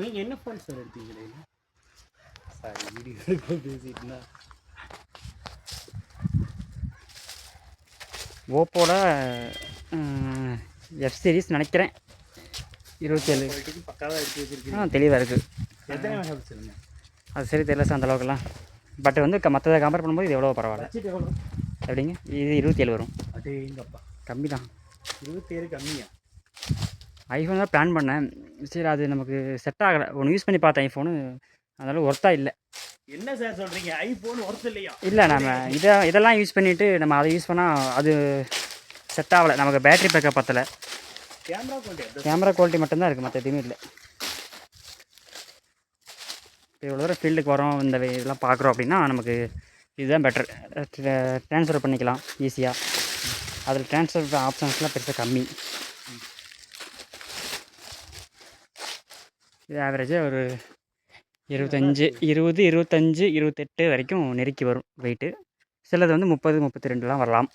நீங்கள் என்ன phone sir எடுத்தீங்களே? சாரி, வீடியோ பேசிட்டுனா. ஓப்போவில் எஃப் சீரிஸ் நினைக்கிறேன். 27 பக்காவாக எடுத்து வச்சுருக்கீங்க. தெளிவாக இருக்குது. எத்தனை மெகா பிக்சலுங்க? அது சரி தெரியல சார் அந்தளவுக்குலாம். பட் வந்து மற்றதை கம்பேர் பண்ணும்போது இது எவ்வளோ பரவாயில்ல. பட்ஜெட் எவ்வளோ? எப்படிங்க? இது 27 வரும். அது எங்கப்பா கம்மி தான். 27 கம்மியா? ஐஃபோன் தான் பிளான் பண்ணேன். சரி அது நமக்கு செட் ஆகலை. ஒன்று யூஸ் பண்ணி பார்த்தேன் ஐஃபோனு, அதனால ஒர்த்தாக இல்லை. என்ன சார் சொல்கிறீங்க? ஐஃபோன் ஒர்த் இல்லையா? இல்லை, நம்ம இதெல்லாம் யூஸ் பண்ணிவிட்டு நம்ம அதை யூஸ் பண்ணால் அது செட் ஆகலை. நமக்கு பேட்டரி பேக்கப் பத்தலை. கேமரா குவாலிட்டி மட்டும்தான் இருக்குது, மற்ற எதுவுமே இல்லை. இப்போ இவ்வளோ தூரம் ஃபீல்டுக்கு வரோம், இந்த இதெல்லாம் பார்க்குறோம் அப்படின்னா நமக்கு இதுதான் பெட்டர். ட்ரான்ஸ்ஃபர் பண்ணிக்கலாம் ஈஸியாக. அதில் ட்ரான்ஸ்ஃபர் ஆப்ஷன்ஸ்லாம் பெருசாக கம்மி. இது ஆவரேஜாக ஒரு 25, 20, 25, 28 வரைக்கும் நெருக்கி வரும் வெயிட்டு. சிலது வந்து 30, 32 வரலாம்.